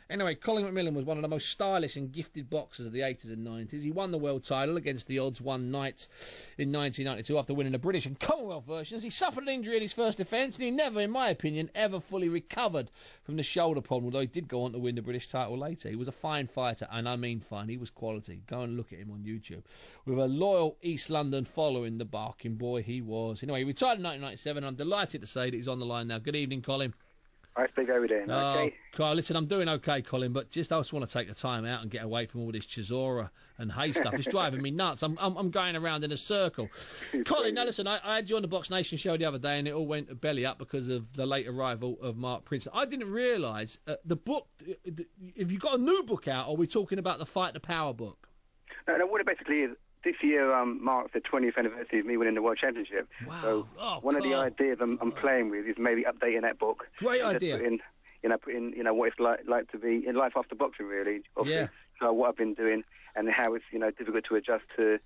Anyway, Colin McMillan was one of the most stylish and gifted boxers of the 80s and 90s. He won the world title against the odds one night in 1992 after winning the British and Commonwealth versions. He suffered an injury in his first defence, and he never, in my opinion, ever fully recovered from the shoulder problem, although he did go on to win the British title later. He was a fine fighter, and I mean fine. He was quality. Go and look at him on YouTube. With a loyal East London following, the barking boy he was. Anyway, he retired in 1997, and I'm delighted to say that he's on the line now. Good evening, Colin. Hi, Steve, how are we doing? Okay. Carl, listen, I'm doing okay, Colin, but I just want to take the time out and get away from all this Chisora and Hay stuff. It's driving me nuts. I'm going around in a circle. Colin, now listen, I had you on the Box Nation show the other day, and it all went belly up because of the late arrival of Mark Prince. I didn't realise the book. Have you got a new book out, or are we talking about the Fight the Power book? No, what it basically is, this year marks the 20th anniversary of me winning the World Championship. Wow. So one of the ideas I'm playing with is maybe updating that book. Great idea. Put in what it's like to be in life after boxing, really. Obviously, Yeah. So what I've been doing and how it's difficult to adjust to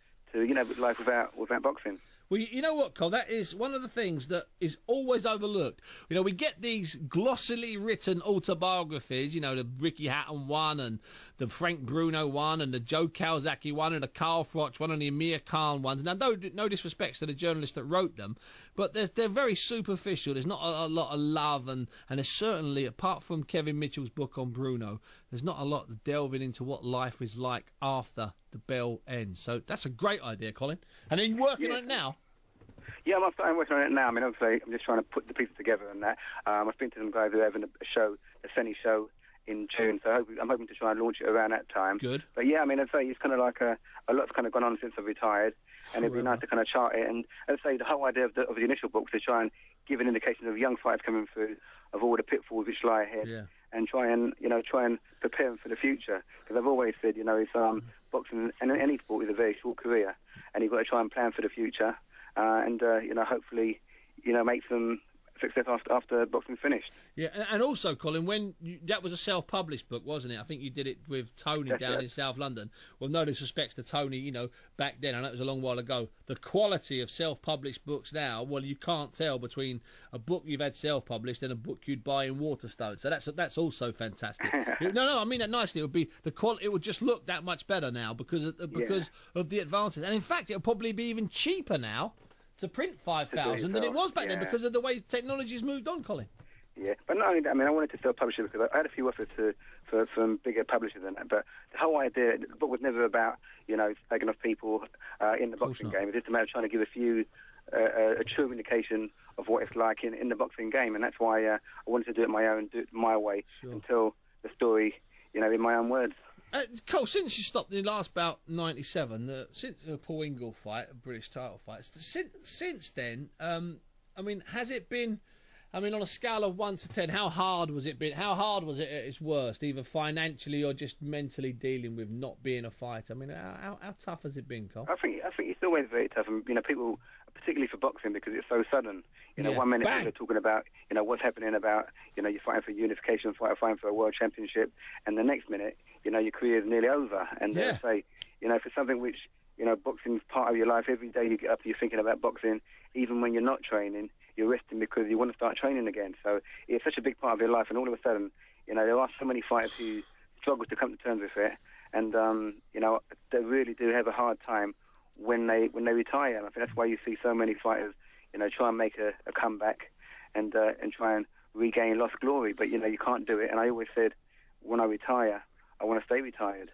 life without boxing. Well, you know what, Cole? That is one of the things that is always overlooked. We get these glossily written autobiographies, the Ricky Hatton one and the Frank Bruno one and the Joe Kawasaki one and the Carl Froch one and the Amir Khan ones. Now, no disrespect to the journalists that wrote them, but they're very superficial. There's not a lot of love, and there's certainly, apart from Kevin Mitchell's book on Bruno, there's not a lot delving into what life is like after the bell ends. So that's a great idea, Colin. And are you working on it now? Yeah, I'm working on it now. I mean, obviously, I'm just trying to put the pieces together and that. I've been to some guys who are having a Senny show in June, so I'm hoping to try and launch it around that time. Good. But yeah, I mean, I'd say it's kind of like a lot's kind of gone on since I've retired, and it'd be nice to kind of chart it. And I'd say the whole idea of the initial book was to try and give an indication of young fighters coming through, of all the pitfalls which lie ahead. Yeah. And try and prepare them for the future. Because I've always said, it's boxing and any sport is a very short career, and you've got to try and plan for the future, and hopefully, make some success after boxing's finished. Yeah, and also, Colin, that was a self-published book, wasn't it? I think you did it with Tony down in South London. Well, no disrespects to Tony, back then, I know it was a long while ago. The quality of self-published books now, well, you can't tell between a book you've had self-published and a book you'd buy in Waterstone. So that's also fantastic. No, I mean that nicely. It would be the quality. It would just look that much better now because of the advances. And in fact, it'll probably be even cheaper now to print 5,000 than it was back then because of the way technology's moved on, Colin. Yeah, but not only that, I mean, I wanted to self-publish it because I had a few offers for some bigger publishers than that, but the whole idea, the book was never about, taking off people in the boxing game. It's just a matter of trying to give a true indication of what it's like in the boxing game, and that's why I wanted to do it my way, and tell the story, in my own words. Cole, since you stopped in the last bout 97, since the Paul Ingle fight, a British title fight, since then, I mean, has it been, on a scale of 1 to 10, how hard was it How hard was it at its worst, either financially or just mentally dealing with not being a fighter? I mean, how tough has it been, Cole? I think it's always very tough, and people, particularly for boxing, because it's so sudden. 1 minute they're talking about what's happening about you're fighting for unification, fighting for a world championship, and the next minute your career is nearly over. And say for something which boxing's part of your life, every day you get up, you're thinking about boxing, even when you're not training. You're resting because you want to start training again. So it's such a big part of your life, and all of a sudden, there are so many fighters who struggle to come to terms with it, and they really do have a hard time when they retire. And I think that's why you see so many fighters, try and make a comeback and try and regain lost glory. But you can't do it. And I always said, when I retire, I want to stay retired.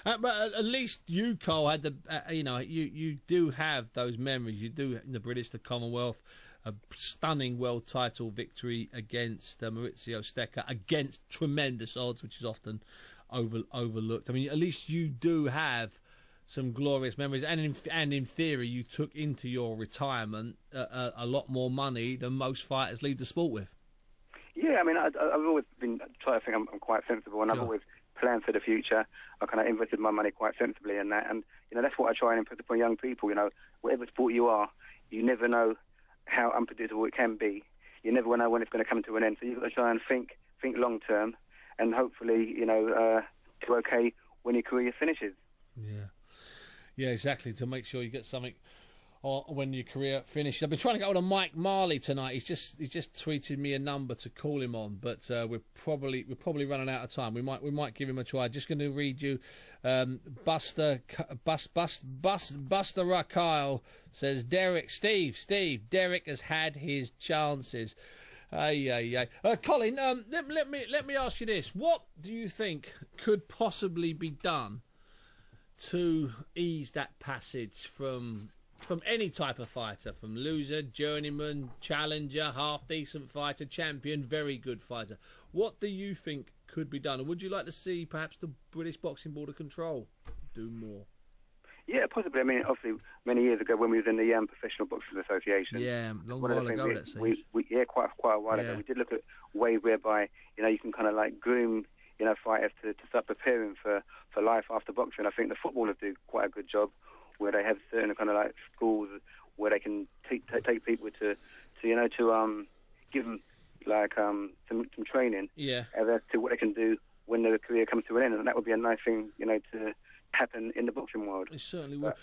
But at least you, Cole, had you do have those memories. You do in the British, the Commonwealth, a stunning world title victory against Maurizio Stecca against tremendous odds, which is often overlooked. I mean, at least you do have some glorious memories, and in theory, you took into your retirement a lot more money than most fighters leave the sport with. Yeah, I mean, I've always been trying to think I'm quite sensible, and I've always planned for the future. I kind of invested my money quite sensibly in that, and that's what I try and impress upon young people. Whatever sport you are, you never know how unpredictable it can be. You never know when it's going to come to an end. So you've got to try and think long term, and hopefully, do okay when your career finishes. Yeah, exactly. To make sure you get something or when your career finishes. I've been trying to get hold of Mike Marley tonight. He's just tweeted me a number to call him on, but we're probably running out of time. We might give him a try. Just going to read you. Buster Rakyle says, Derek has had his chances. Colin, let me ask you this: what do you think could possibly be done to ease that passage from any type of fighter, from loser, journeyman, challenger, half-decent fighter, champion, very good fighter? What do you think could be done? Or would you like to see perhaps the British Boxing Board of Control do more? Yeah, possibly. I mean, obviously, many years ago when we was in the Professional Boxers Association. Yeah, long while ago, that seems. Quite a while ago. We did look at ways whereby, you can kind of like groom, fighters to start preparing for life after boxing. I think the footballers do quite a good job, where they have certain kind of like schools where they can take people to give them like some training as to what they can do when their career comes to an end, and that would be a nice thing, to happen in the boxing world. It certainly would.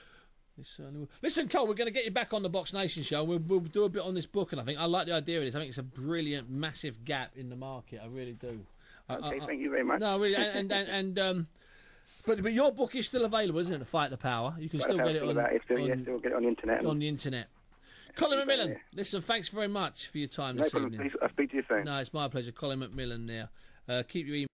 It certainly will. Listen, Cole, we're going to get you back on the Box Nation show. We'll do a bit on this book, and I think I like the idea of this. I think it's a brilliant, massive gap in the market. I really do. Okay, thank you very much. No, really, but your book is still available, isn't it? The Fight the Power. You can still get it on. Still get it on the internet. On the internet. Colin McMillan, listen, thanks very much for your time this evening. I'll speak to you soon. No, it's my pleasure. Colin McMillan there. Keep your email.